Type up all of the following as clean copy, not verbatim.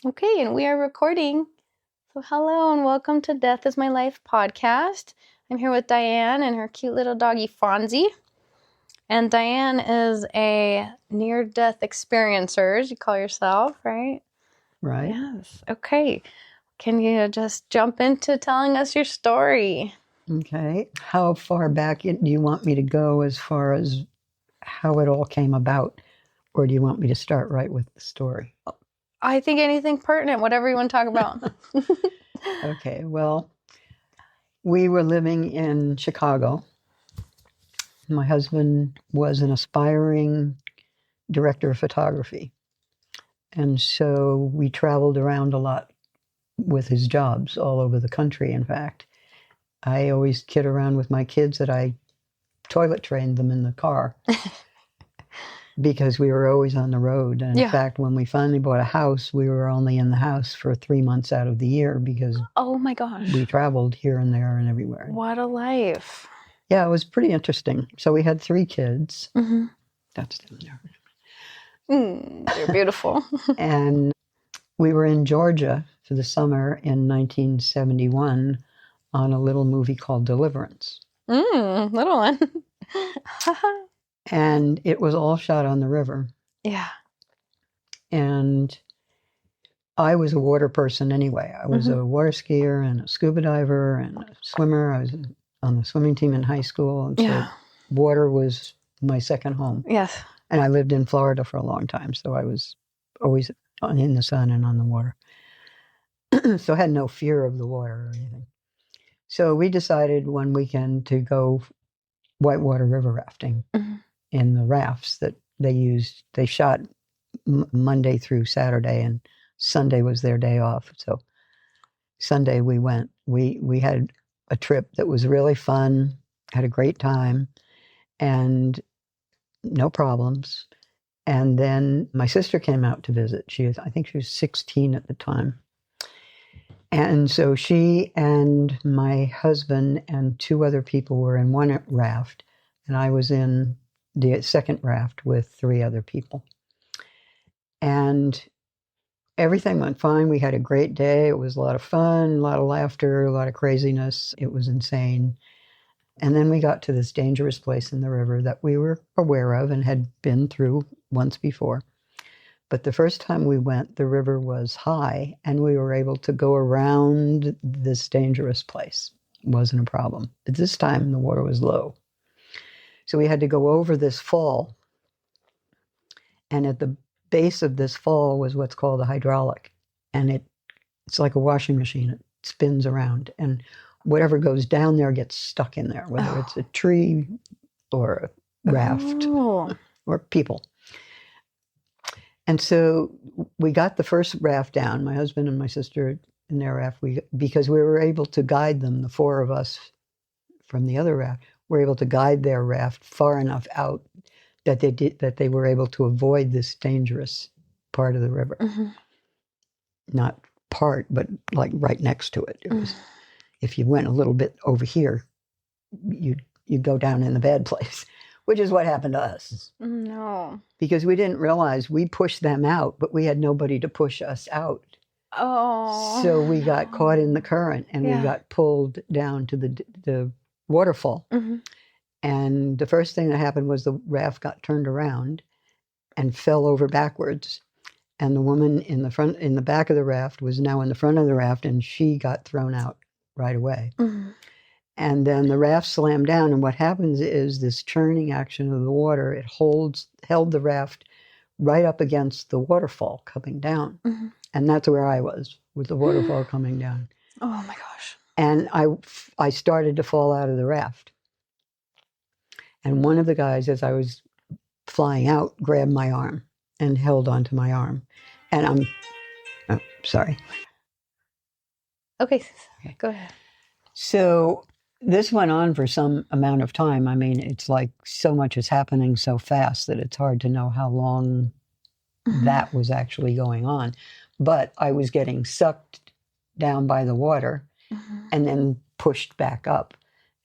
Okay, and we are recording. So hello and welcome to Death is My Life podcast. I'm here with Diane and her cute little doggy Fonzie. And Diane is a near-death experiencer, as you call yourself, right? Right. Yes. Okay. Can you just jump into telling us your story? Okay. How far back do you want me to go as far as how it all came about? Or do you want me to start right with the story? I think anything pertinent, whatever you want to talk about. Okay. Well, we were living in Chicago. My husband was an aspiring director of photography. And so we traveled around a lot with his jobs all over the country, in fact. I always kid around with my kids that I toilet trained them in the car. Because we were always on the road. And in fact, when we finally bought a house, we were only in the house for 3 months out of the year because oh my gosh, we traveled here and there and everywhere. What a life. Yeah, it was pretty interesting. So we had 3 kids. Mm-hmm. That's them there. They're beautiful. And we were in Georgia for the summer in 1971 on a little movie called Deliverance. Little one. And it was all shot on the river. Yeah. And I was a water person anyway. I was a water skier and a scuba diver and a swimmer. I was on the swimming team in high school. And so water was my second home. Yes. And I lived in Florida for a long time. So I was always in the sun and on the water. So I had no fear of the water or anything. So we decided one weekend to go whitewater river rafting in the rafts that they used. They shot Monday through Saturday, and Sunday was their day off. So Sunday we went. We had a trip that was really fun, had a great time, and no problems. And then my sister came out to visit. I think she was 16 at the time. And so she and my husband and 2 other people were in one raft, and I was in the second raft with 3 other people. And everything went fine. We had a great day. It was a lot of fun, a lot of laughter, a lot of craziness. It was insane. And then we got to this dangerous place in the river that we were aware of and had been through once before. But the first time we went, the river was high, and we were able to go around this dangerous place. It wasn't a problem. But this time, the water was low. So we had to go over this fall. And at the base of this fall was what's called a hydraulic. And it's like a washing machine. It spins around. And whatever goes down there gets stuck in there, whether it's a tree or a raft or people. And so we got the first raft down, my husband and my sister in their raft, because we were able to guide them, the 4 of us from the other raft, were able to guide their raft far enough out that they were able to avoid this dangerous part of the river. Not part, but like right next to it. It was, if you went a little bit over here, you'd go down in the bad place. Which is what happened to us. No. Because we didn't realize we pushed them out, but we had nobody to push us out. Oh. So we got caught in the current, and we got pulled down to the waterfall. And the first thing that happened was the raft got turned around and fell over backwards. And the woman in the back of the raft was now in the front of the raft, and she got thrown out right away. And then the raft slammed down, and what happens is this churning action of the water, it held the raft right up against the waterfall coming down. And that's where I was, with the waterfall coming down. Oh my gosh. And I started to fall out of the raft. And one of the guys, as I was flying out, grabbed my arm and held onto my arm. And sorry. Okay, go ahead. So this went on for some amount of time. I mean, it's like so much is happening so fast that it's hard to know how long that was actually going on. But I was getting sucked down by the water and then pushed back up.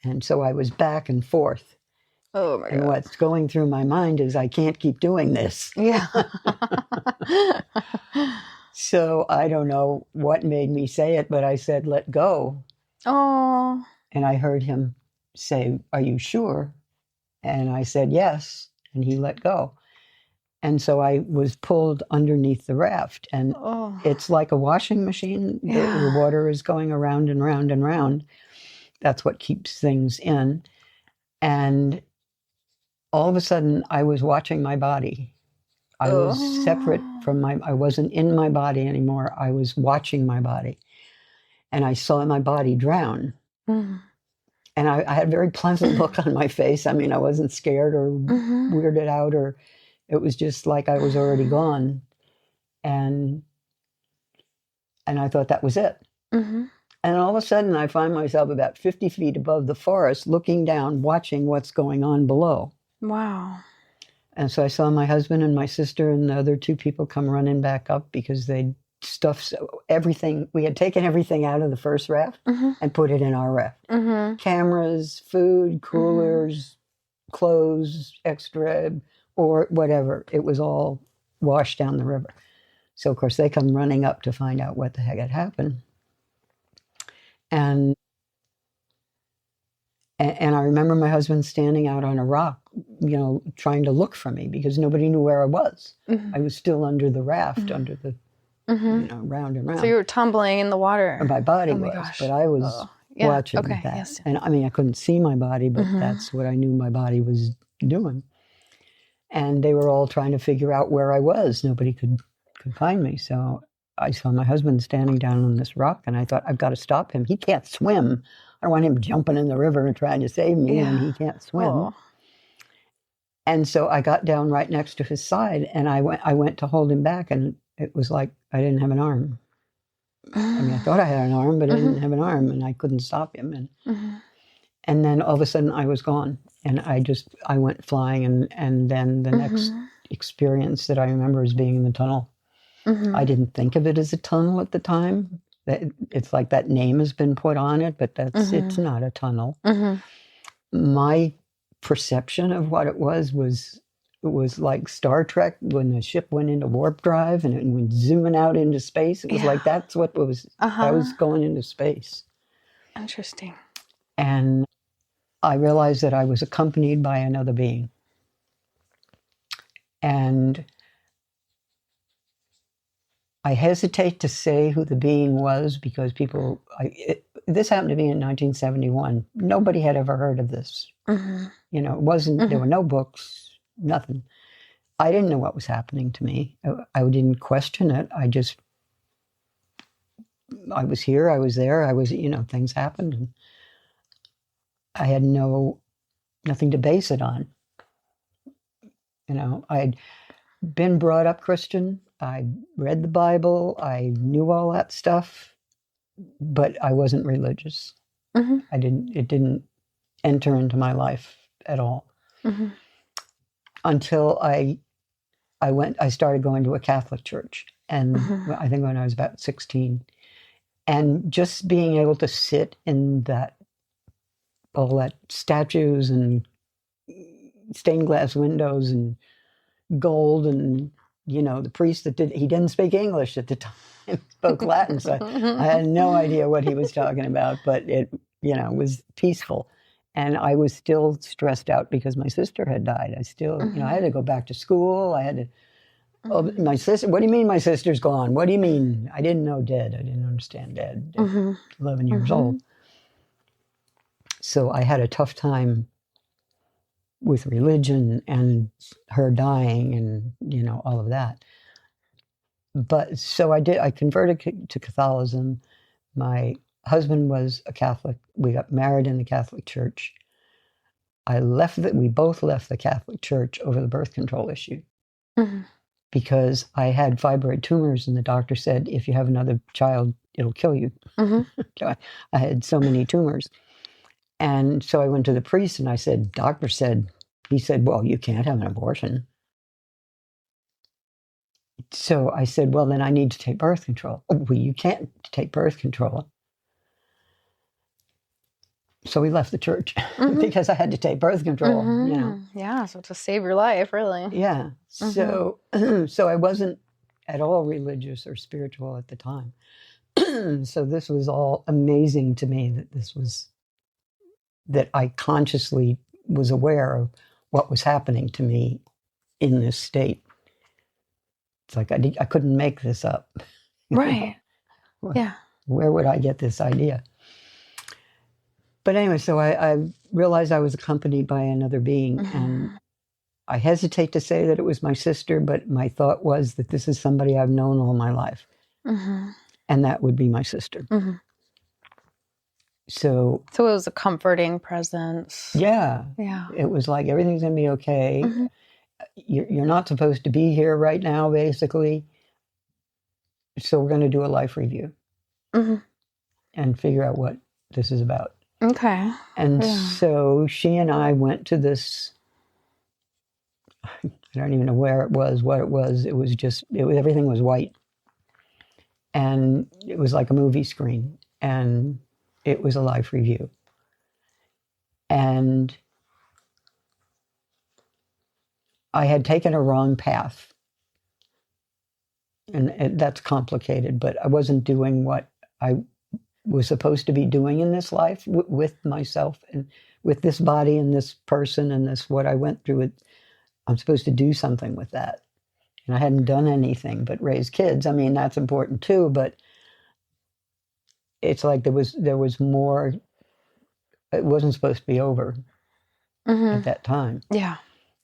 And so I was back and forth. Oh my God. And what's going through my mind is I can't keep doing this. Yeah. So I don't know what made me say it, but I said, let go. Oh. And I heard him say, are you sure? And I said, yes. And he let go. And so I was pulled underneath the raft. And Oh. it's like a washing machine. Yeah. The water is going around and round and round. That's what keeps things in. And all of a sudden, I was watching my body. I was separate from I wasn't in my body anymore. I was watching my body. And I saw my body drown. Mm. And I had a very pleasant look on my face. I mean, I wasn't scared or weirded out, or it was just like I was already gone. And I thought that was it. Mm-hmm. And all of a sudden, I find myself about 50 feet above the forest, looking down, watching what's going on below. Wow. And so I saw my husband and my sister and the other two people come running back up because they'd stuffed everything. We had taken everything out of the first raft and put it in our raft. Cameras, food, coolers, clothes, extra, or whatever. It was all washed down the river. So, of course, they come running up to find out what the heck had happened. And I remember my husband standing out on a rock, you know, trying to look for me because nobody knew where I was. I was still under the raft, under the, you know, round and round. So you were tumbling in the water. My body my was, gosh. but I was watching that. Yes. And I mean, I couldn't see my body, but that's what I knew my body was doing. And they were all trying to figure out where I was. Nobody could find me. So I saw my husband standing down on this rock, and I thought, I've got to stop him. He can't swim. I don't want him jumping in the river and trying to save me, and he can't swim. Oh. And so I got down right next to his side, and I went to hold him back, and it was like I didn't have an arm. I mean, I thought I had an arm, but I didn't have an arm, and I couldn't stop him. And then all of a sudden, I was gone, and I went flying, and then the next experience that I remember is being in the tunnel. I didn't think of it as a tunnel at the time. It's like that name has been put on it, but it's not a tunnel. My perception of what it was like Star Trek when the ship went into warp drive and it went zooming out into space. It was like that's what it was. I was going into space. Interesting. And I realized that I was accompanied by another being. And I hesitate to say who the being was because this happened to me in 1971. Nobody had ever heard of this. You know, it wasn't, there were no books, nothing. I didn't know what was happening to me. I didn't question it. I was here, I was there, you know, things happened. And I had nothing to base it on. You know, I'd been brought up Christian. I read the Bible. I knew all that stuff, but I wasn't religious. It didn't enter into my life at all until I started going to a Catholic church, and I think when I was about 16, and just being able to sit in all that statues and stained glass windows and gold, and you know, the priest he didn't speak English at the time, spoke Latin, so I had no idea what he was talking about, but it, you know, was peaceful. And I was still stressed out because my sister had died. I still, you know, I had to go back to school. I had to, oh, my sister, what do you mean my sister's gone? What do you mean? I didn't know dead. I didn't understand dead at 11 years old. So I had a tough time with religion and her dying and, you know, all of that. But so I converted to Catholicism. My husband was a Catholic. We got married in the Catholic Church. We both left the Catholic Church over the birth control issue because I had fibroid tumors, and the doctor said, if you have another child, it'll kill you. I had so many tumors. And so I went to the priest and I said, he said, well, you can't have an abortion. So I said, well, then I need to take birth control. Oh, well, you can't take birth control. So we left the church because I had to take birth control. You know? Yeah, so to save your life, really. Yeah. So I wasn't at all religious or spiritual at the time. So this was all amazing to me, that I consciously was aware of what was happening to me in this state. It's like I couldn't make this up. Right. Yeah. Where would I get this idea? But anyway, so I realized I was accompanied by another being, and I hesitate to say that it was my sister, but my thought was that this is somebody I've known all my life, and that would be my sister. So it was a comforting presence. Yeah. It was like, everything's going to be okay. You're not supposed to be here right now, basically. So we're going to do a life review and figure out what this is about. Okay. And so she and I went to this, I don't even know where it was, what it was. It was just, everything was white. And it was like a movie screen. And it was a life review. And I had taken a wrong path. And that's complicated, but I wasn't doing what I was supposed to be doing in this life with myself and with this body and this person and this, what I went through. I'm supposed to do something with that. And I hadn't done anything but raise kids. I mean, that's important too, but it's like there was more. It wasn't supposed to be over at that time. Yeah.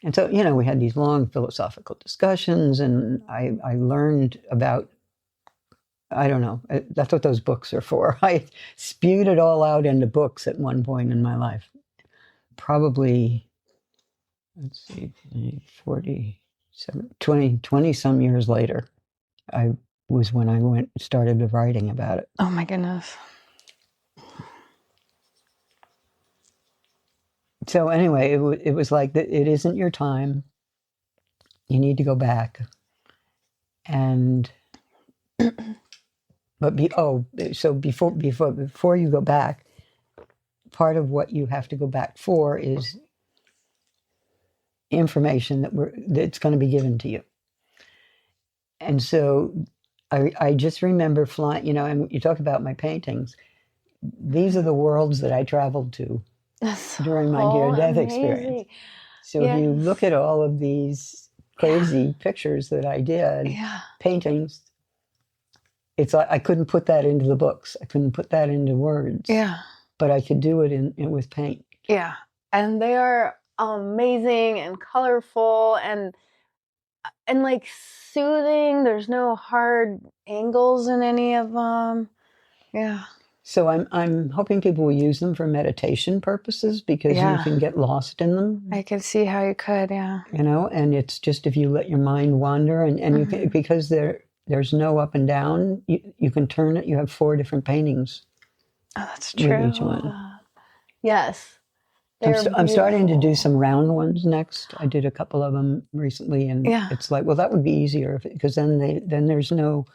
And so, we had these long philosophical discussions, and I learned about, I don't know, that's what those books are for. I spewed it all out into books at one point in my life. Probably, let's see, 20 some years later, was when I started writing about it. Oh my goodness. So anyway, it was like, it isn't your time. You need to go back. And, so before you go back, part of what you have to go back for is information that's going to be given to you. And so I just remember flying, and you talk about my paintings. These are the worlds that I traveled to during my near-death experience. So if you look at all of these crazy pictures that I did, paintings, it's like I couldn't put that into the books. I couldn't put that into words. Yeah. But I could do it with paint. Yeah. And they are amazing and colorful and like soothing. There's no hard angles in any of them. Yeah. So I'm hoping people will use them for meditation purposes, because you can get lost in them. I can see how you could, yeah. And it's just, if you let your mind wander, and you can, because there's no up and down, you can turn it. You have 4 different paintings. Oh, that's true. With each one. Yes. I'm starting to do some round ones next. I did a couple of them recently, and it's like, well, that would be easier, because then there's no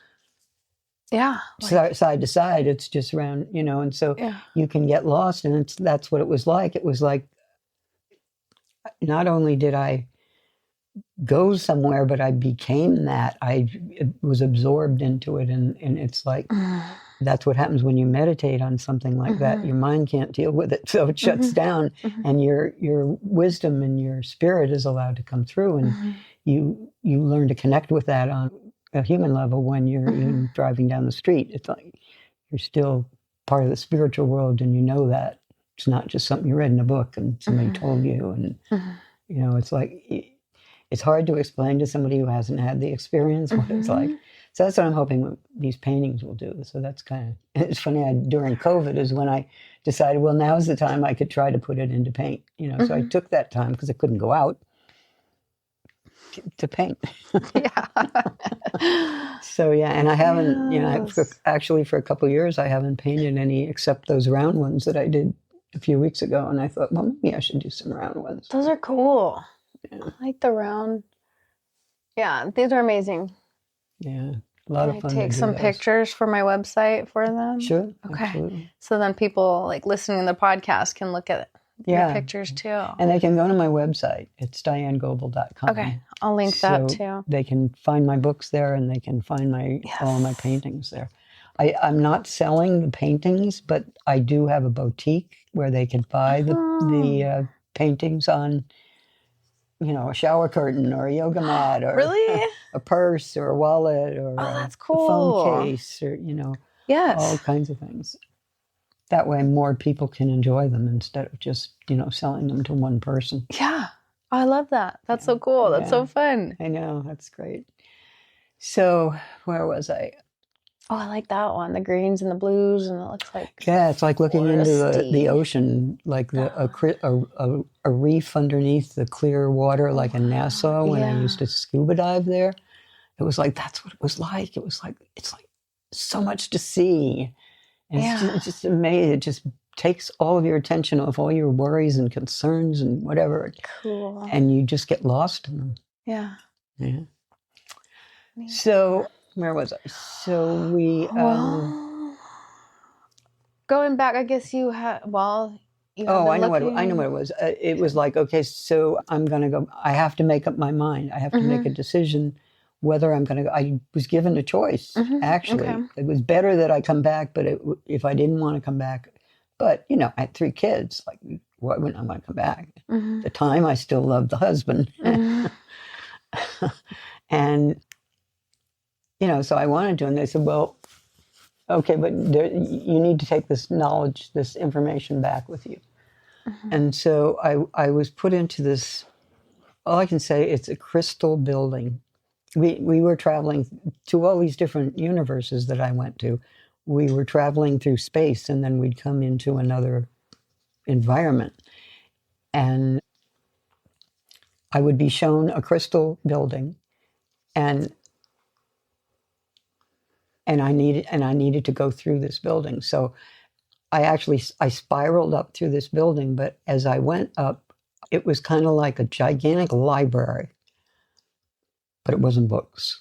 side to side. It's just round, and so you can get lost, and that's what it was like. It was like, not only did I go somewhere, but I became that. I was absorbed into it, and it's like, that's what happens when you meditate on something like that. Your mind can't deal with it, so it shuts down, and your wisdom and your spirit is allowed to come through, and you learn to connect with that on a human level when you're even driving down the street. It's like you're still part of the spiritual world, and you know that. It's not just something you read in a book and somebody told you, and it's like, it's hard to explain to somebody who hasn't had the experience what it's like. So that's what I'm hoping these paintings will do. So that's it's funny, during COVID is when I decided, well, now's the time I could try to put it into paint. So I took that time, because I couldn't go out, to paint. So and I haven't, actually for a couple of years, I haven't painted any except those round ones that I did a few weeks ago. And I thought, well, maybe I should do some round ones. Those are cool. I like the round. Yeah, these are amazing. Yeah, a lot of fun. Take some pictures for my website for them. Sure. Okay. Absolutely. So then people like listening to the podcast can look at your pictures too. And they can go to my website. It's dianegoebel.com. Okay, I'll link that too. They can find my books there, and they can find all my paintings there. I'm not selling the paintings, but I do have a boutique where they can buy the paintings on, a shower curtain or a yoga mat or really? a purse or a wallet or that's a cool. phone case or, all kinds of things. That way more people can enjoy them instead of just, selling them to one person. Yeah. I love that. That's so cool. That's so fun. I know. That's great. So where was I? Oh, I like that one. The greens and the blues, and it looks like it's like looking into the ocean, like a reef underneath the clear water, like in Nassau when I used to scuba dive there. It was like that's what it was like. It's like so much to see, and it's just amazing. It just takes all of your attention off all your worries and concerns and whatever. Cool. And you just get lost in them. Yeah. Yeah. So. Where was I? So we... going back, I guess you had... Well, you had I know what it was. It was like, okay, so I'm going to go... I have to make up my mind. I have to make a decision whether I'm going to go... I was given a choice, actually. Okay. It was better that I come back, but if I didn't want to come back... But, I had 3 kids. Like, why wouldn't I want to come back? At the time, I still loved the husband. And... so I wanted to, and they said, well, okay, but you need to take this knowledge, this information back with you. And so I was put into this, all I can say, it's a crystal building. We were traveling to all these different universes that I went to. We were traveling through space, and then we'd come into another environment. And I would be shown a crystal building, and I needed to go through this building. So I spiraled up through this building, but as I went up, it was kind of like a gigantic library, but it wasn't books.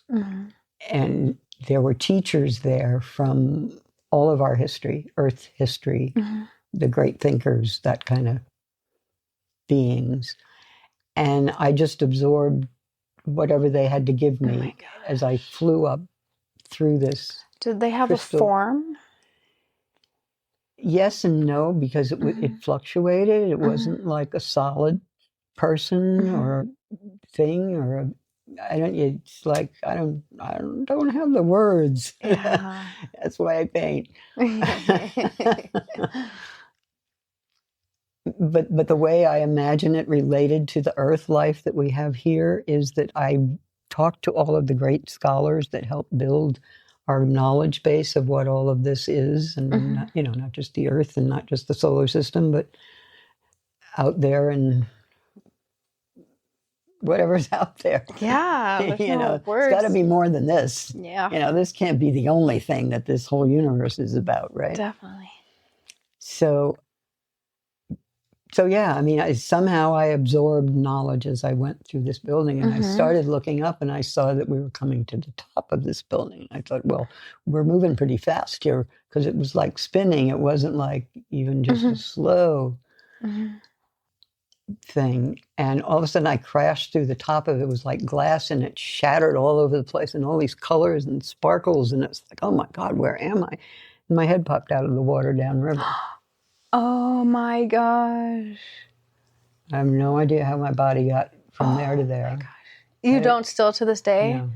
And there were teachers there from all of our history, Earth history, the great thinkers, that kind of beings. And I just absorbed whatever they had to give me as I flew up through this. Did they have a form? Yes and no, because it fluctuated. It wasn't like a solid person or thing it's like I don't have the words. Yeah. That's why I paint. But the way I imagine it related to the Earth life that we have here is that I talked to all of the great scholars that helped build our knowledge base of what all of this is, and not just the Earth and not just the solar system, but out there and whatever's out there. Yeah, it's got to be more than this. Yeah, this can't be the only thing that this whole universe is about, right? Definitely. So yeah, I mean, somehow I absorbed knowledge as I went through this building, and I started looking up, and I saw that we were coming to the top of this building. I thought, well, we're moving pretty fast here, because it was like spinning. It wasn't like even just a slow thing. And all of a sudden I crashed through the top of it. It was like glass, and it shattered all over the place, and all these colors and sparkles, and it's like, oh my God, where am I? And my head popped out of the water downriver. Oh my gosh. I have no idea how my body got from there to there. Oh my gosh. You don't still to this day? No.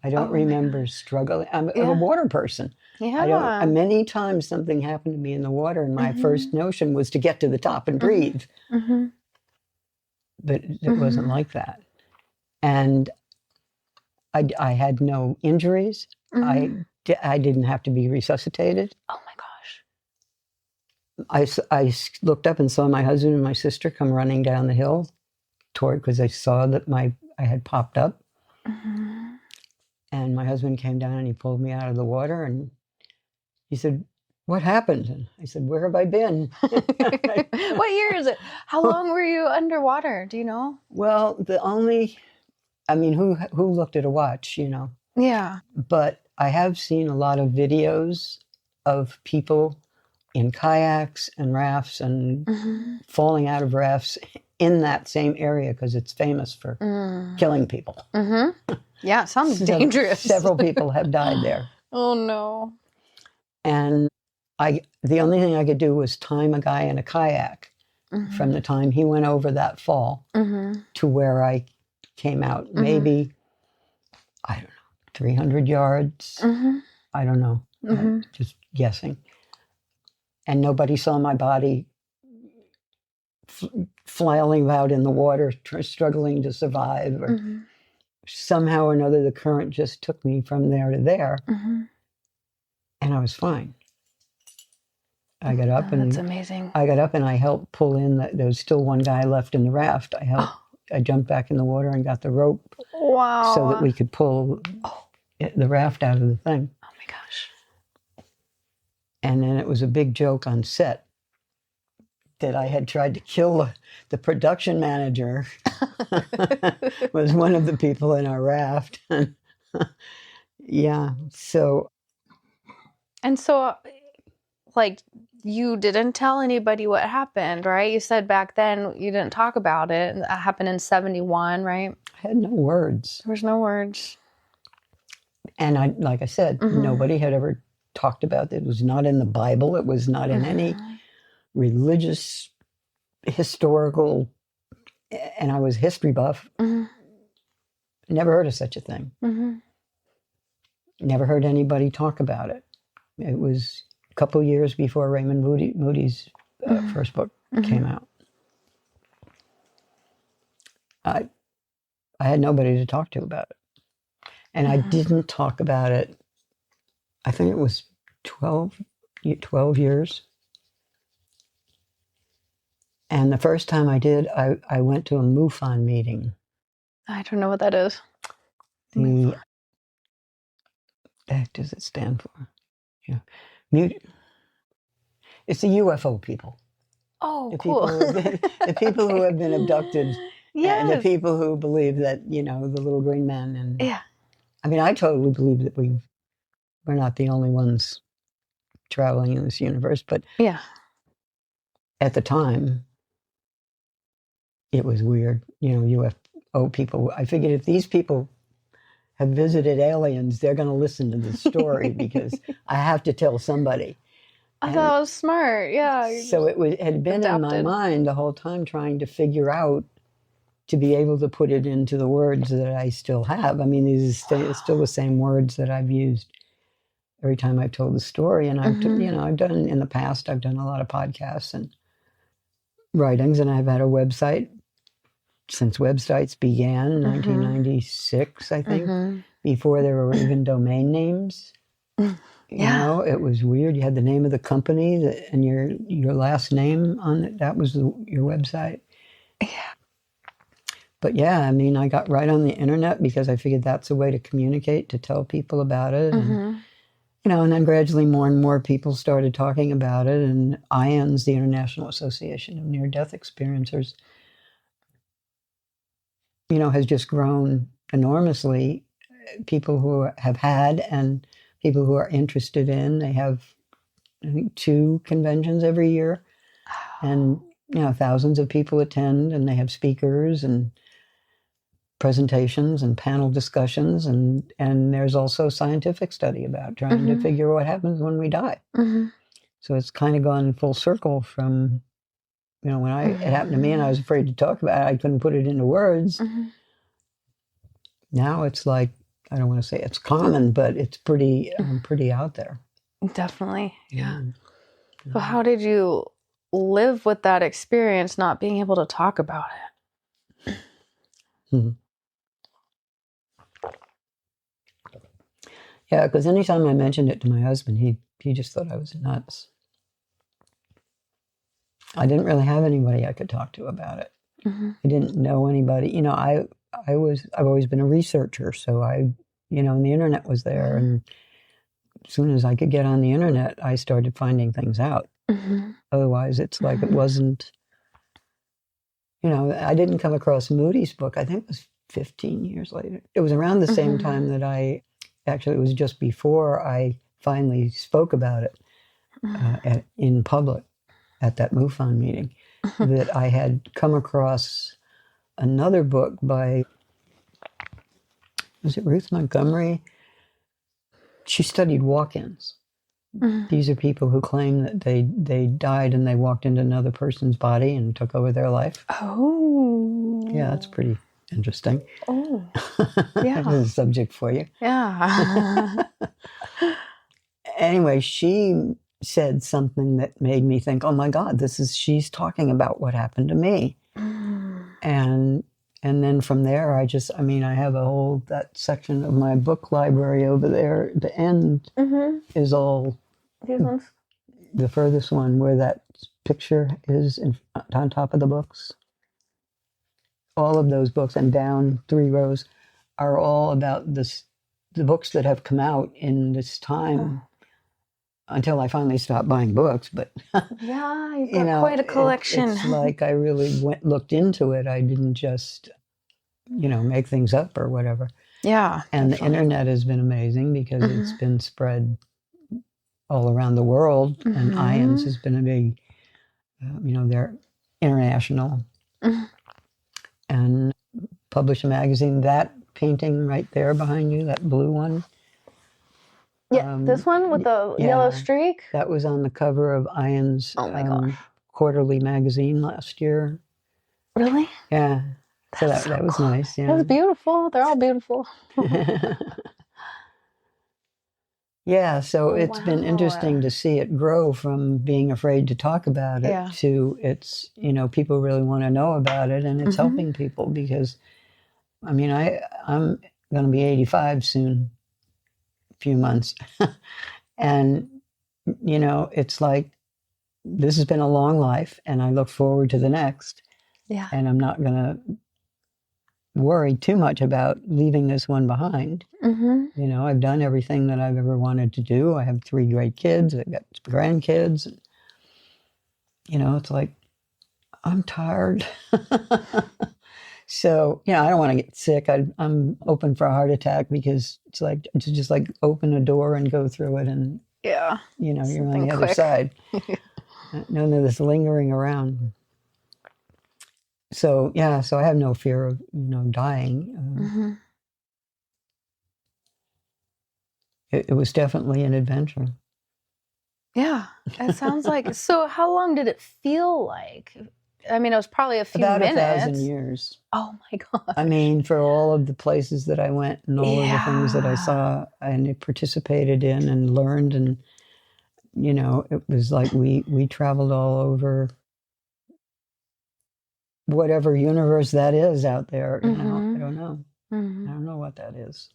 I don't remember struggling. I'm a water person. Yeah. Many times something happened to me in the water, and my first notion was to get to the top and breathe. But it wasn't like that. And I had no injuries. I didn't have to be resuscitated. Oh my gosh. I looked up and saw my husband and my sister come running down the hill because they saw that I had popped up. And my husband came down and he pulled me out of the water, and he said, "What happened?" And I said, "Where have I been?" What year is it? How long were you underwater? Do you know? Well, who looked at a watch, Yeah. But I have seen a lot of videos of people in kayaks and rafts and Mm-hmm. falling out of rafts in that same area because it's famous for killing people. Mm-hmm. Yeah, it sounds dangerous. Several people have died there. Oh no. And the only thing I could do was time a guy in a kayak from the time he went over that fall to where I came out. Maybe, I don't know, 300 yards. I don't know. Just guessing. And nobody saw my body flailing about in the water, struggling to survive. Or somehow or another, the current just took me from there to there. And I was fine. I got up That's amazing. I got up and I helped pull in. There was still one guy left in the raft. I jumped back in the water and got the rope. Wow. So that we could pull the raft out of the thing. Oh my gosh. And then it was a big joke on set that I had tried to kill the production manager. Was one of the people in our raft. Yeah. So. And so, like, you didn't tell anybody what happened, right? You said back then you didn't talk about it. That happened in 1971, right? I had no words. There was no words. And like I said, nobody had ever talked about it. It was not in the Bible. It was not in any religious, historical, and I was a history buff. Never heard of such a thing. Never heard anybody talk about it. It was a couple of years before Raymond Moody's first book came out. I had nobody to talk to about it. And I didn't talk about it, I think it was 12 years. And the first time I did, I went to a MUFON meeting. I don't know what that is. The heck does it stand for? Yeah. It's the UFO people. Oh, The cool. the people who have been abducted. Yes. And the people who believe that, the little green men. And Yeah. I mean, I totally believe that we're not the only ones traveling in this universe. But yeah, at the time, it was weird. UFO people. I figured if these people have visited aliens, they're going to listen to this story because I have to tell somebody. I thought it was smart. Yeah. So it had been adapted. in my mind the whole time trying to figure out to be able to put it into the words that I still have. I mean, these are still the same words that I've used every time I've told the story. And I've done in the past, I've done a lot of podcasts and writings, and I've had a website since websites began, 1996, I think, before there were even domain names. Yeah. It was weird. You had the name of the company and your last name on it. That was your website. Yeah. But yeah, I mean, I got right on the internet because I figured that's a way to communicate, to tell people about it. And, and then gradually more and more people started talking about it. And IANS, the International Association of Near-Death Experiencers, has just grown enormously. People who have had and people who are interested in. They have, I think, 2 conventions every year. And, thousands of people attend, and they have speakers and presentations and panel discussions, and there's also scientific study about trying to figure what happens when we die. So it's kind of gone full circle from, when it happened to me and I was afraid to talk about it, I couldn't put it into words. Now it's like, I don't want to say it's common, but it's pretty out there. Definitely. Yeah. So how did you live with that experience, not being able to talk about it? Yeah, because anytime I mentioned it to my husband, he just thought I was nuts. I didn't really have anybody I could talk to about it. I didn't know anybody. I've always been a researcher, so and the internet was there, and as soon as I could get on the internet, I started finding things out. Otherwise, it's like it wasn't. I didn't come across Moody's book. I think it was 15 years later. It was around the same time that it was just before I finally spoke about it. in public at that MUFON meeting that I had come across another book by, was it Ruth Montgomery? She studied walk-ins. These are people who claim that they died and they walked into another person's body and took over their life. Oh. Yeah, that's pretty interesting. Oh. Yeah. There's a subject for you. Yeah. Anyway, she said something that made me think, oh my God, she's talking about what happened to me. And then from there, I have that section of my book library over there. The end is all, these ones? The furthest one where that picture is on top of the books. All of those books and down 3 rows are all about the books that have come out in this time. Until I finally stopped buying books, but yeah, you've got quite a collection. It's like I really looked into it. I didn't just, make things up or whatever. Yeah. And the internet has been amazing because it's been spread all around the world. And IANS has been a big, they're international. And publish a magazine. That painting right there behind you, that blue one. Yeah, this one with the yellow streak? That was on the cover of Ian's quarterly magazine last year. Really? Yeah. So that was nice. Yeah. That was beautiful. They're all beautiful. Yeah, so it's been interesting to see it grow from being afraid to talk about it to it's, people really want to know about it, and it's helping people because, I'm going to be 85 soon. Few months. And, it's like, this has been a long life and I look forward to the next. Yeah. And I'm not going to worry too much about leaving this one behind. I've done everything that I've ever wanted to do. I have 3 great kids. I've got grandkids. It's like, I'm tired. So, I don't want to get sick. I'm open for a heart attack because it's like to just like open a door and go through it, and you're on the other side. None of this lingering around. So so I have no fear of dying. It was definitely an adventure. Yeah, it sounds like. So, how long did it feel like? It was probably a few minutes. About 1,000 years. Oh my God. For all of the places that I went and all of the things that I saw and participated in and learned, and it was like we traveled all over whatever universe that is out there. I don't know. I don't know what that is.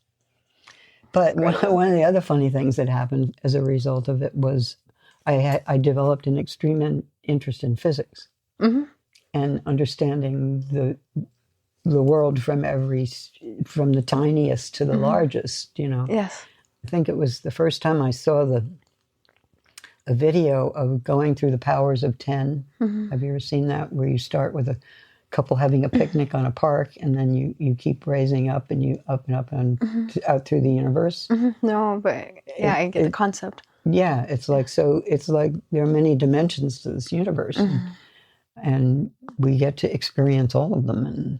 But one of the other funny things that happened as a result of it was I developed an extreme interest in physics. And understanding the world from the tiniest to the largest, Yes. I think it was the first time I saw a video of going through the powers of 10. Have you ever seen that? Where you start with a couple having a picnic on a park, and then you keep raising up and you up and up and out through the universe. No, but I get the concept. Yeah, it's like there are many dimensions to this universe. And we get to experience all of them.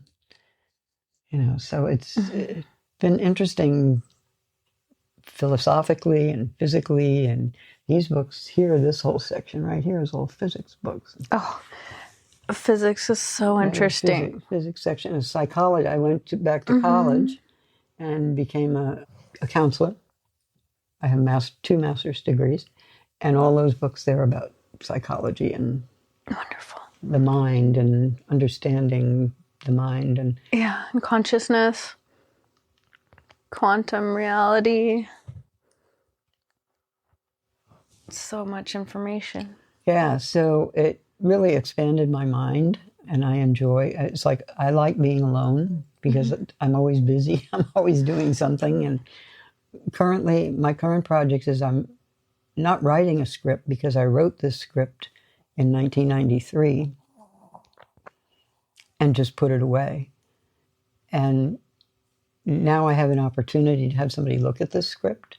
And, so it's been interesting philosophically and physically. And these books here, this whole section right here is all physics books. Oh, physics is so interesting. Physics section is psychology. I went back to college and became a counselor. I have 2 master's degrees. And all those books there about psychology and wonderful. The mind and understanding the mind and consciousness, quantum reality. So much information. Yeah, so it really expanded my mind, and I enjoy. It's like I like being alone because I'm always busy. I'm always doing something, and my current project is I'm not writing a script because I wrote this script in 1993 and just put it away. And now I have an opportunity to have somebody look at this script.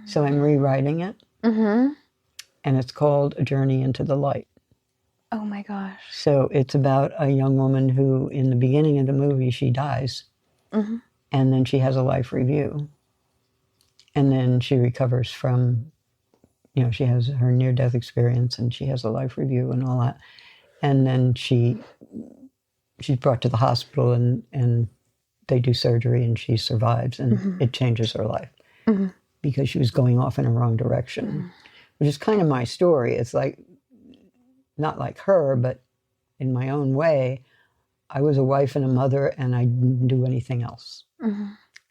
So I'm rewriting it. and it's called A Journey into the Light. Oh my gosh. So it's about a young woman who, in the beginning of the movie, she dies, Mm-hmm. and then she has a life review, and then she recovers from, she has her near-death experience, and she has a life review and all that, and then she's brought to the hospital, and they do surgery, and she survives, and Mm-hmm. it changes her life Mm-hmm. because she was going off in a wrong direction, Mm-hmm. which is kind of my story. It's like, not like her, but in my own way, I was a wife and a mother, and I didn't do anything else. Mm-hmm.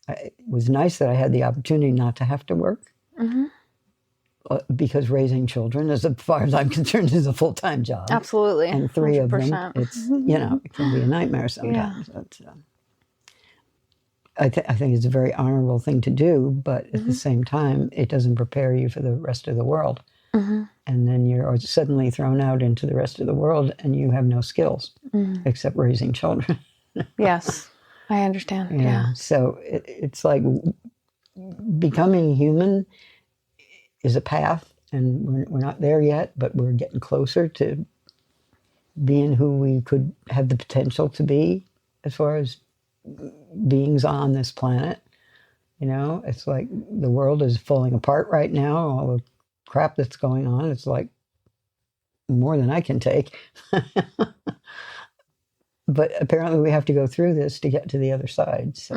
It was nice that I had the opportunity not to have to work, Mm-hmm. because raising children, as far as I'm concerned, is a full-time job. Absolutely. And 3 of them, 100%. it's, it can be a nightmare sometimes. Yeah. But, I think it's a very honorable thing to do, but at the same time, it doesn't prepare you for the rest of the world. Mm-hmm. And then you're suddenly thrown out into the rest of the world, and you have no skills except raising children. Yes, I understand. Yeah. So it's like becoming human is a path, and we're not there yet, but we're getting closer to being who we could have the potential to be as far as beings on this planet. It's like the world is falling apart right now, all the crap that's going on. It's like more than I can take. But apparently we have to go through this to get to the other side. So,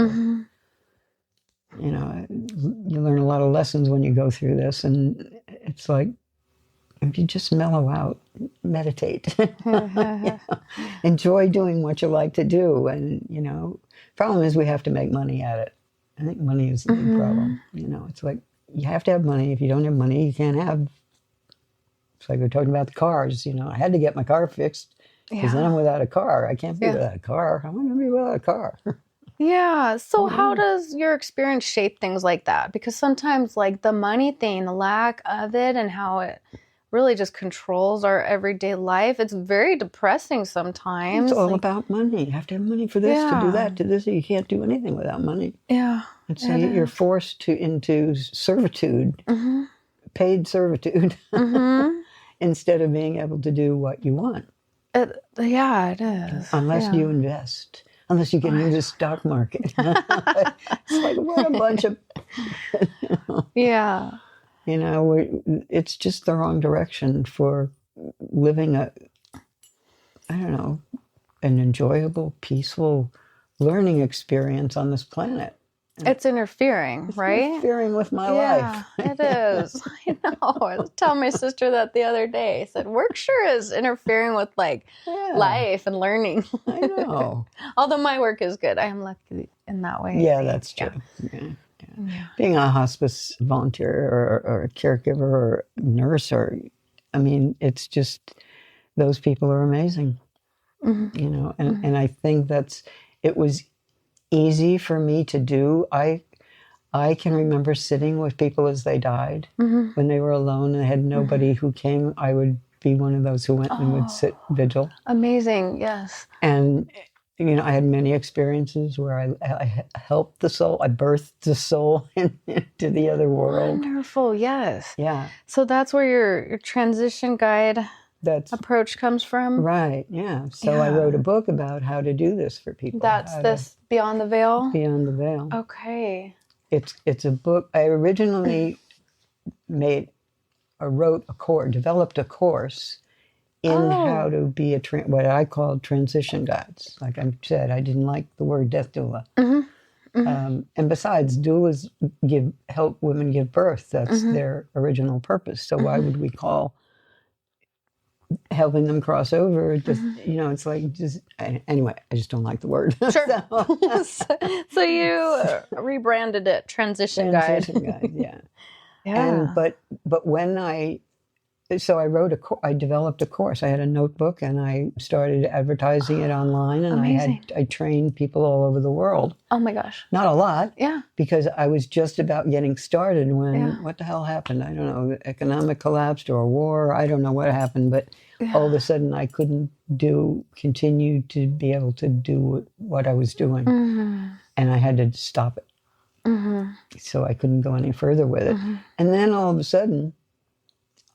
you learn a lot of lessons when you go through this. And it's like, if you just mellow out, meditate, enjoy doing what you like to do. And, problem is we have to make money at it. I think money is the big problem. It's like, you have to have money. If you don't have money, you can't have. It's like we're talking about the cars. I had to get my car fixed because then I'm without a car. I can't be without a car. How am I going to be without a car? Yeah. So how does your experience shape things like that? Because sometimes like the money thing, the lack of it, and how it really just controls our everyday life, it's very depressing sometimes. It's all about money. You have to have money for this, to do that, to this. You can't do anything without money. Yeah. And so you're forced into servitude, paid servitude, instead of being able to do what you want. It is. Unless you invest. Unless you get into the stock market. It's like, what a bunch of... Yeah. It's just the wrong direction for living an enjoyable, peaceful learning experience on this planet. It's interfering, right? Interfering with my life. It is. I know. I was telling my sister that the other day. I said, work sure is interfering with life and learning. I know. Although my work is good. I am lucky in that way. Yeah, that's true. Yeah. Being a hospice volunteer or a caregiver or nurse it's just, those people are amazing. And I think it was easy for me to do. I can remember sitting with people as they died when they were alone and had nobody who came. I would be one of those who went and would sit vigil. Amazing, yes. And I had many experiences where I helped the soul. I birthed the soul into the other world. Wonderful, yes. Yeah. So that's where your transition guide approach comes from? Right, yeah. So I wrote a book about how to do this for people. That's this Beyond the Veil? Beyond the Veil. Okay. It's a book. I originally developed a course in how to be what I call transition guides. Like I said, I didn't like the word death doula. And besides, doulas help women give birth. That's their original purpose. So why would we call helping them cross over it's like anyway, I just don't like the word. Sure. So you rebranded it Transition Guide. Yeah. And but when I developed a course. I had a notebook and I started advertising it online, and I trained people all over the world. Oh my gosh. Not a lot. Yeah. Because I was just about getting started when what the hell happened? I don't know, economic collapse or a war. I don't know what happened, but all of a sudden I couldn't continue to be able to do what I was doing. And I had to stop it. So I couldn't go any further with it. And then all of a sudden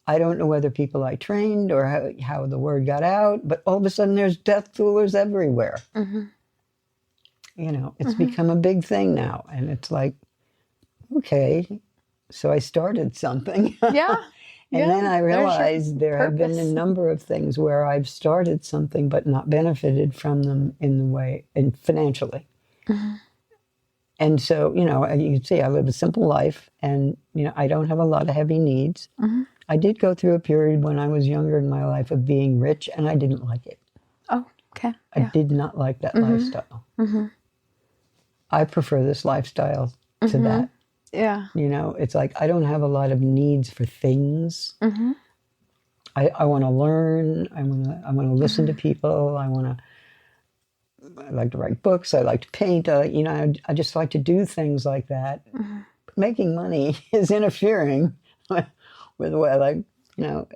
I don't know whether people I trained or how the word got out, but all of a sudden there's death toolers everywhere. Mm-hmm. You know, it's become a big thing now. And it's like, okay, so I started something. Yeah. And then I realized there have been a purpose. number of things where I've started something but not benefited from them in the way, and financially. Mm-hmm. And so, you know, you can see I live a simple life and, you know, I don't have a lot of heavy needs. Mm-hmm. I did go through a period when I was younger in my life of being rich, and I didn't like it. Oh, okay. I did not like that lifestyle. Mm-hmm. I prefer this lifestyle to that. Yeah. You know, it's like I don't have a lot of needs for things. Mm-hmm. I want to learn. I want to listen to people. I like to write books. I like to paint. You know, I just like to do things like that. Mm-hmm. But making money is interfering with what I like. You know,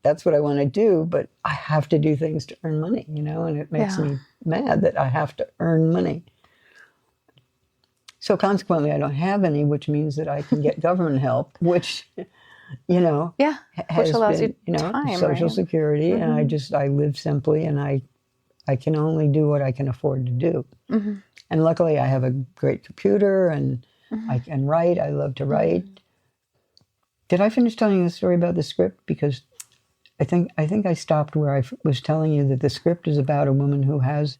that's what I want to do. But I have to do things to earn money. You know, and it makes me mad that I have to earn money. So consequently, I don't have any, which means that I can get government help, which, you know, which allows been, you time, Social right? Security, and I live simply, and I can only do what I can afford to do. Mm-hmm. And luckily, I have a great computer, and I can write. I love to write. Did I finish telling you the story about the script? Because I think I stopped where I was telling you that the script is about a woman who has.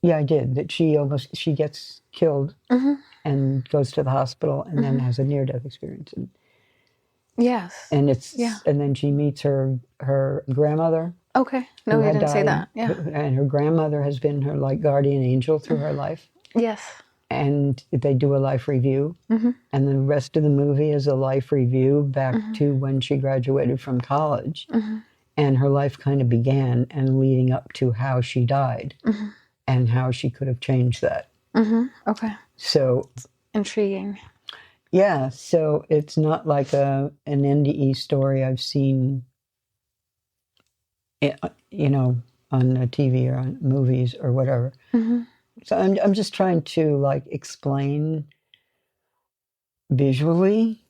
Yeah, I did. That she gets killed and goes to the hospital and then has a near-death experience. And, yes. and then she meets her grandmother. Okay. No, you didn't say that. Yeah. And her grandmother has been her like guardian angel through her life. Yes. And they do a life review. And the rest of the movie is a life review back to when she graduated from college. And her life kind of began and leading up to how she died. And how she could have changed that. Okay. So intriguing. Yeah, so it's not like an NDE story I've seen, you know, on TV or on movies or whatever. So I'm just trying to like explain visually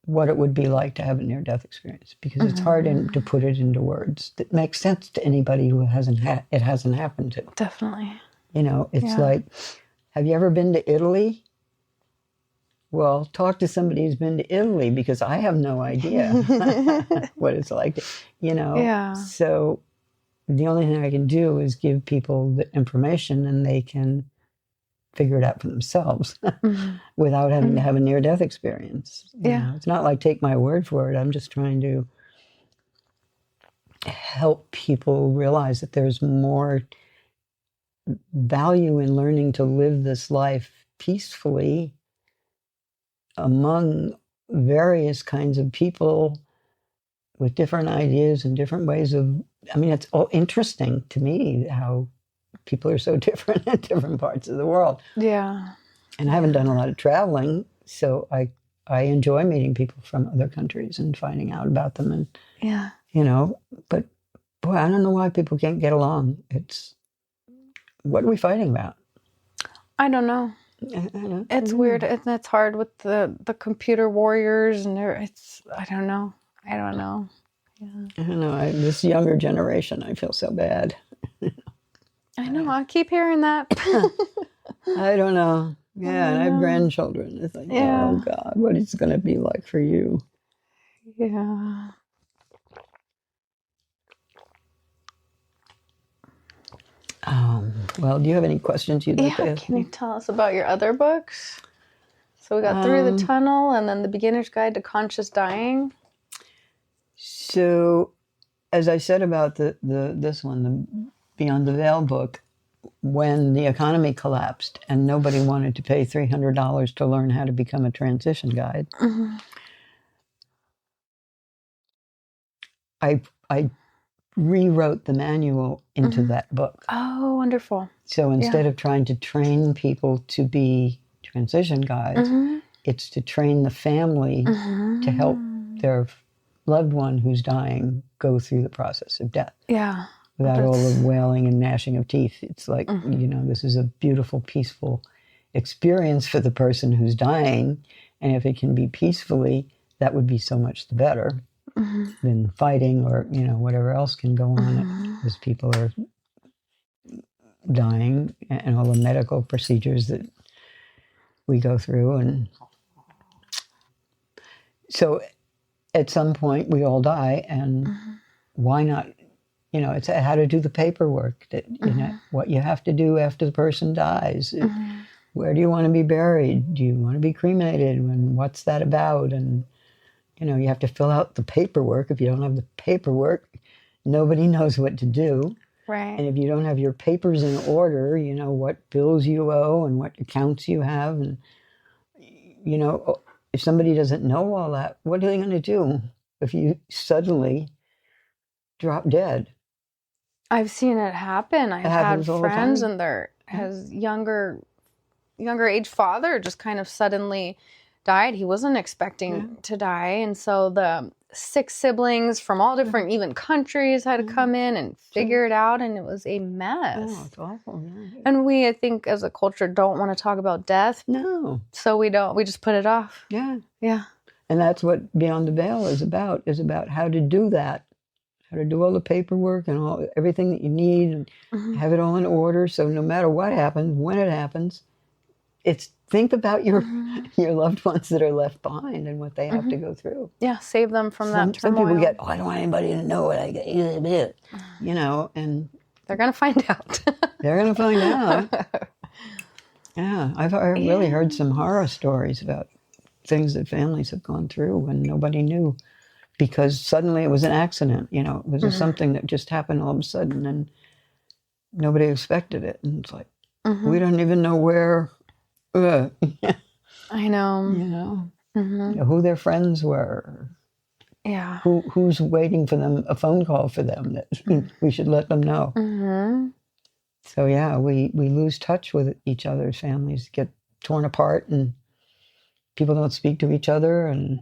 what it would be like to have a near-death experience, because it's hard to put it into words that makes sense to anybody who it hasn't happened to. Definitely. You know, it's like, have you ever been to Italy? Well, talk to somebody who's been to Italy, because I have no idea what it's like, you know. Yeah. So the only thing I can do is give people the information, and they can figure it out for themselves without having to have a near-death experience. You know, it's not like take my word for it. I'm just trying to help people realize that there's more value in learning to live this life peacefully among various kinds of people with different ideas and different ways of, I mean, it's all interesting to me how people are so different in different parts of the world. Yeah. And I haven't done a lot of traveling, so I enjoy meeting people from other countries and finding out about them. And, you know, but boy, I don't know why people can't get along. What are we fighting about? I don't know. It's weird. It's hard with the computer warriors, and I don't know. Yeah. I don't know. This younger generation, I feel so bad. I know. I keep hearing that. I don't know. Yeah, and I have grandchildren. It's like, oh God, what is it going to be like for you? Yeah. Well, do you have any questions you'd like to ask? Can you tell us about your other books? So we got Through the Tunnel, and then The Beginner's Guide to Conscious Dying. So, as I said about this one, the Beyond the Veil book, when the economy collapsed and nobody wanted to pay $300 to learn how to become a transition guide, I rewrote the manual into that book. Oh, wonderful. So instead of trying to train people to be transition guides, it's to train the family to help their loved one who's dying go through the process of death. Yeah. Without all the wailing and gnashing of teeth. It's like, you know, this is a beautiful, peaceful experience for the person who's dying. And if it can be peacefully, that would be so much the better than fighting or, whatever else can go on as people are dying and all the medical procedures that we go through. And so at some point we all die, and why not, it's how to do the paperwork that, what you have to do after the person dies. Where do you want to be buried? Do you want to be cremated? And what's that about? And, you have to fill out the paperwork. If you don't have the paperwork, nobody knows what to do. Right. And if you don't have your papers in order, what bills you owe and what accounts you have. And, if somebody doesn't know all that, what are they going to do if you suddenly drop dead? I've seen it happen. I've had friends and his younger age father just kind of suddenly died. He wasn't expecting to die. And so the 6 siblings from all different even countries had to come in and figure it out. And it was a mess. Oh, it's awful. Yeah. And we, I think, as a culture, don't want to talk about death. No. So we just put it off. Yeah. Yeah. And that's what Beyond the Veil is about how to do that. How to do all the paperwork and everything that you need and have it all in order. So no matter what happens, when it happens, think about your loved ones that are left behind and what they have to go through. Yeah, save them from that Some turmoil. people get, I don't want anybody to know what I get, and they're going to find out. They're going to find out. Yeah, I've really heard some horror stories about things that families have gone through when nobody knew, because suddenly it was an accident. It was just something that just happened all of a sudden, and nobody expected it. And it's like, we don't even know where. I know. Who their friends were. Yeah. Who's waiting for them, a phone call for them that we should let them know. So yeah, we lose touch with each other's families, get torn apart, and people don't speak to each other, and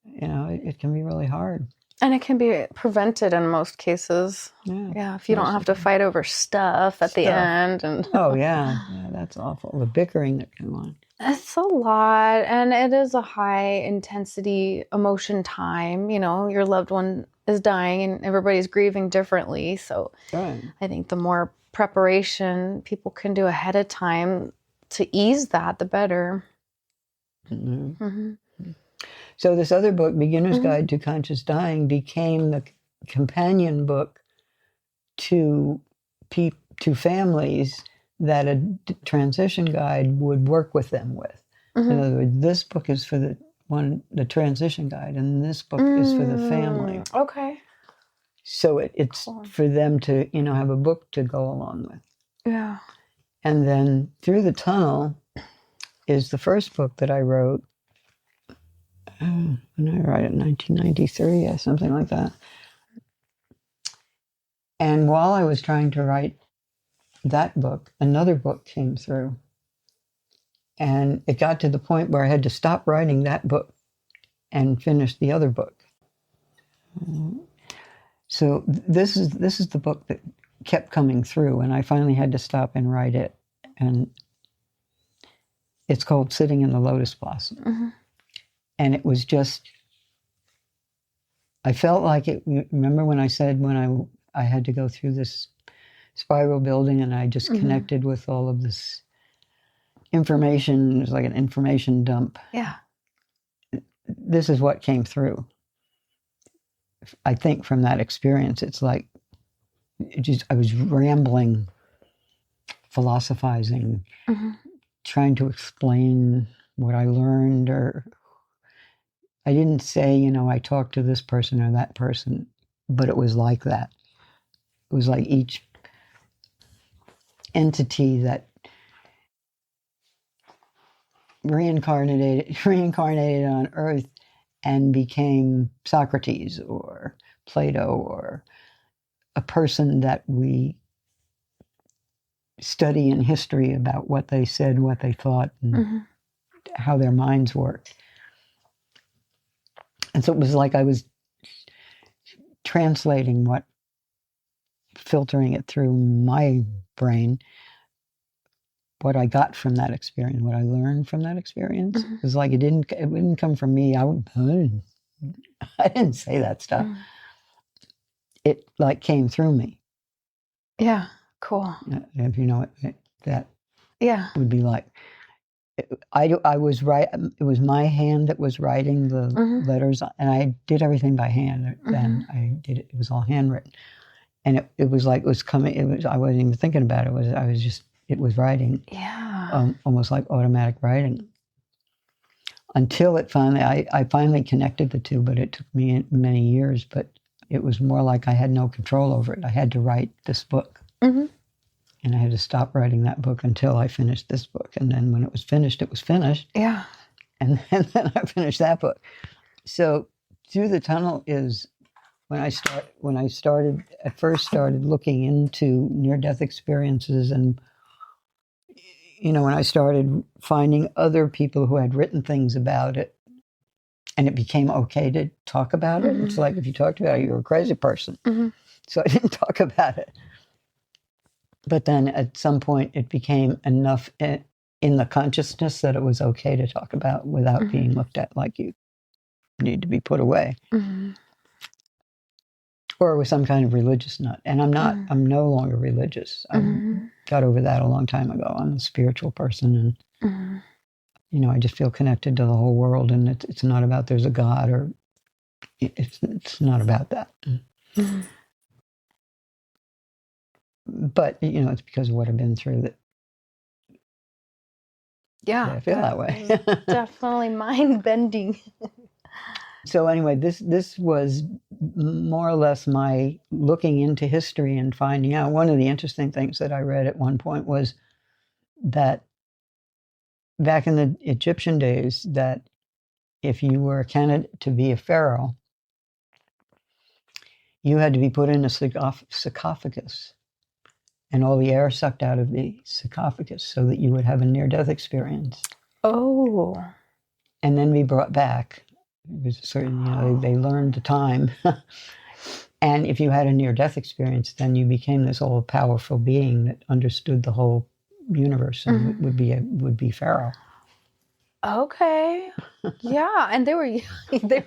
it can be really hard. And it can be prevented in most cases. Yeah, if you don't have to fight over stuff at the end. And oh yeah, that's awful. The bickering that can go on. It's a lot, and it is a high intensity emotion time. Your loved one is dying, and everybody's grieving differently. So I think the more preparation people can do ahead of time to ease that, the better. So this other book, Beginner's Guide to Conscious Dying, became the companion book to families that a transition guide would work with them with. In other words, this book is for the transition guide, and this book is for the family. Okay. So it's for them to, have a book to go along with. Yeah. And then Through the Tunnel is the first book that I wrote. When I wrote it in 1993 or something like that. And while I was trying to write that book, another book came through. And it got to the point where I had to stop writing that book and finish the other book. So this is the book that kept coming through, and I finally had to stop and write it. And it's called Sitting in the Lotus Blossom. And it was just, I felt like it. Remember when I said when I had to go through this spiral building, and I just connected with all of this information. It was like an information dump. Yeah. This is what came through. I think from that experience, it's like, I was rambling, philosophizing, trying to explain what I learned, or I didn't say, I talked to this person or that person, but it was like that. It was like each entity that reincarnated on Earth and became Socrates or Plato or a person that we study in history about what they said, what they thought, and how their minds worked. And so it was like I was translating filtering it through my brain what I got from that experience, what I learned from that experience. It was like it didn't come from me. I didn't say that stuff. It like came through me. Yeah, cool. If you know what that Yeah. would be like. I was right. It was my hand that was writing the letters, and I did everything by hand. Then I did it. It was all handwritten, and it was like it was coming. It was. I wasn't even thinking about it. It was writing. Yeah. Almost like automatic writing. Until it finally, I finally connected the two, but it took me many years. But it was more like I had no control over it. I had to write this book. And I had to stop writing that book until I finished this book. And then when it was finished, it was finished. Yeah. And then I finished that book. So Through the Tunnel is when I first started looking into near-death experiences, and when I started finding other people who had written things about it, and it became okay to talk about it. It's like if you talked about it, you were a crazy person. So I didn't talk about it. But then at some point it became enough in the consciousness that it was okay to talk about without being looked at like you need to be put away. Or with some kind of religious nut. And I'm no longer religious. I got over that a long time ago. I'm a spiritual person, and I just feel connected to the whole world, and it's not about there's a God, or it's not about that. But it's because of what I've been through that I feel that way. Definitely mind bending. So anyway, this was more or less my looking into history and finding out. One of the interesting things that I read at one point was that back in the Egyptian days, that if you were a candidate to be a pharaoh, you had to be put in a sarcophagus, and all the air sucked out of the sarcophagus so that you would have a near-death experience. Oh. And then be brought back. It was certain, they learned the time. And if you had a near-death experience, then you became this all-powerful being that understood the whole universe and would be Pharaoh. Okay. Yeah, and they were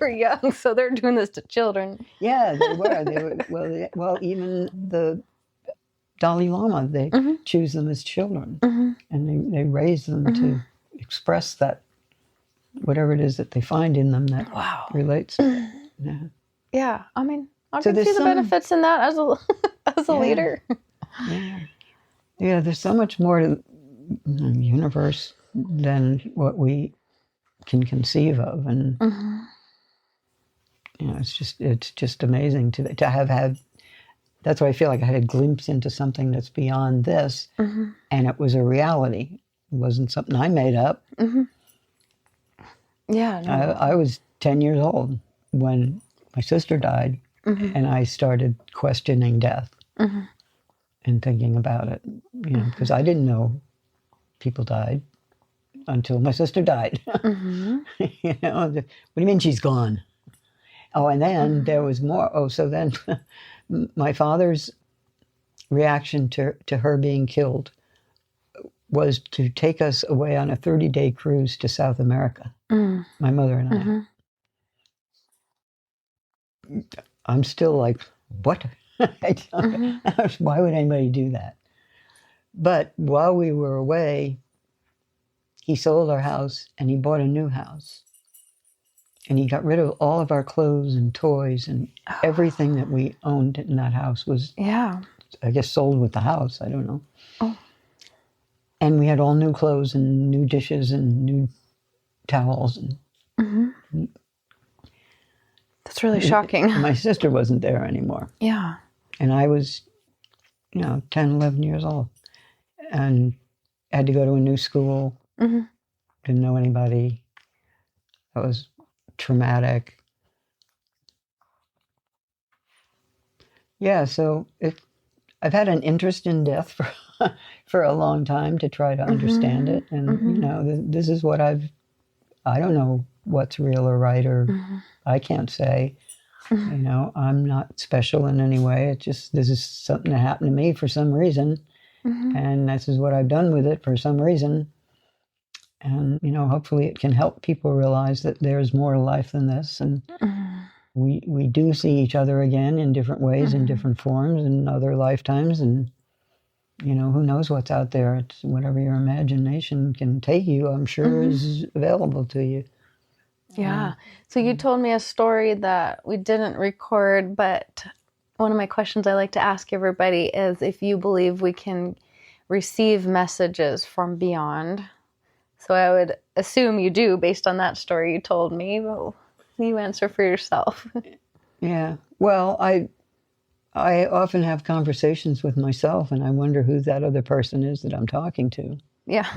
young, so they're doing this to children. Yeah, they were. Well, even the Dalai Lama, they choose them as children, and they raise them to express that whatever it is that they find in them that relates. Yeah, I mean, I can see the benefits in that as a leader. Yeah, there's so much more to the universe than what we can conceive of, and it's just amazing to have had. That's why I feel like I had a glimpse into something that's beyond this, and it was a reality. It wasn't something I made up. Yeah, no. I was 10 years old when my sister died, and I started questioning death and thinking about it, because I didn't know people died until my sister died. What do you mean she's gone? Oh, and then there was more. Oh, so then my father's reaction to her being killed was to take us away on a 30-day cruise to South America, my mother and I. I'm still like, what? Why would anybody do that? But while we were away, he sold our house and he bought a new house. And he got rid of all of our clothes and toys, and everything that we owned in that house was, I guess, sold with the house. I don't know. Oh. And we had all new clothes and new dishes and new towels. And that's really shocking. My sister wasn't there anymore. Yeah. And I was, 10, 11 years old. And had to go to a new school. Didn't know anybody. That was traumatic. Yeah, so I've had an interest in death for a long time to try to understand it. And, this is what I don't know what's real or right, or I can't say. I'm not special in any way. It's just, this is something that happened to me for some reason. And this is what I've done with it for some reason. And, hopefully it can help people realize that there's more to life than this. And we do see each other again in different ways, in different forms, in other lifetimes. And, who knows what's out there. It's whatever your imagination can take you, I'm sure is available to you. Yeah. So you told me a story that we didn't record, but one of my questions I like to ask everybody is if you believe we can receive messages from beyond. So I would assume you do based on that story you told me, but you answer for yourself. Yeah. Well, I often have conversations with myself, and I wonder who that other person is that I'm talking to. Yeah.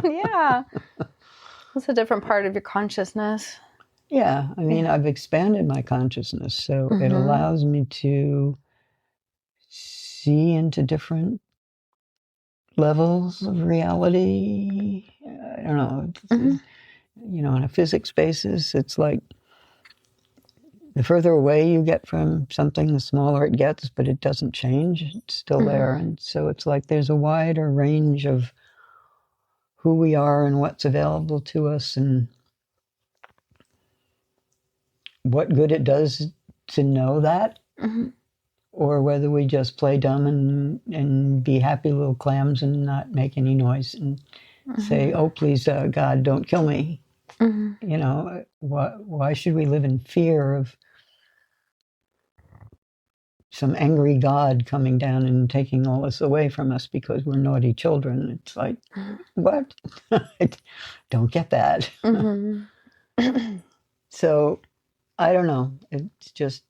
Yeah. It's a different part of your consciousness. Yeah. I mean, I've expanded my consciousness, so it allows me to see into different levels of reality. I don't know. On a physics basis, it's like the further away you get from something, the smaller it gets, but it doesn't change. It's still there. And so it's like there's a wider range of who we are and what's available to us and what good it does to know that, or whether we just play dumb and be happy little clams and not make any noise and say, oh, please, God, don't kill me. Why should we live in fear of some angry God coming down and taking all this away from us because we're naughty children? It's like, what? Don't get that. So, I don't know. It's just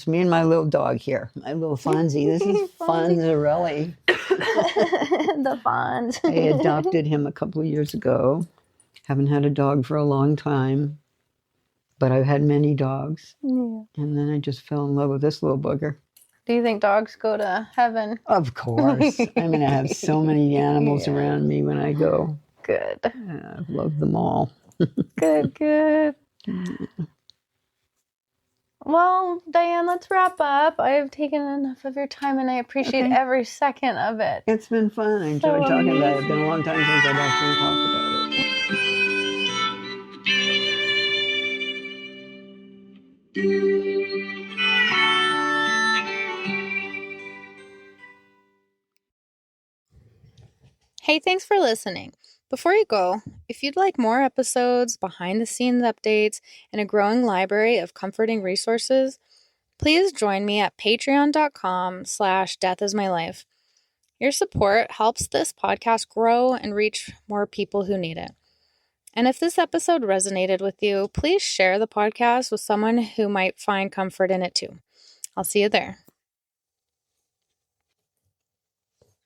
me and my little dog here. My little Fonzie. This is Fonzarelli. The Fonz. I adopted him a couple of years ago. Haven't had a dog for a long time, but I've had many dogs. Yeah. And then I just fell in love with this little booger. Do you think dogs go to heaven? Of course. I'm going to have so many animals around me when I go. Good. I love them all. Good. Well, Diane, let's wrap up. I have taken enough of your time, and I appreciate every second of it. It's been fun. I enjoyed talking about it. It's been a long time since I've actually talked about it. Hey, thanks for listening. Before you go, if you'd like more episodes, behind-the-scenes updates, and a growing library of comforting resources, please join me at patreon.com/deathismylife. Your support helps this podcast grow and reach more people who need it. And if this episode resonated with you, please share the podcast with someone who might find comfort in it too. I'll see you there.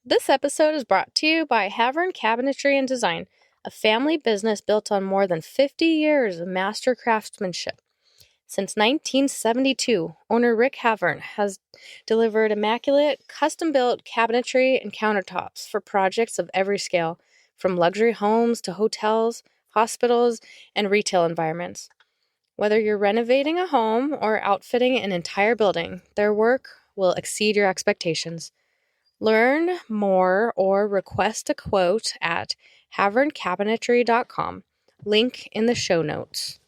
This episode is brought to you by Havern Cabinetry and Design, a family business built on more than 50 years of master craftsmanship. Since 1972, owner Rick Havern has delivered immaculate, custom-built cabinetry and countertops for projects of every scale, from luxury homes to hotels, hospitals, and retail environments. Whether you're renovating a home or outfitting an entire building, their work will exceed your expectations. Learn more or request a quote at haverncabinetry.com. Link in the show notes.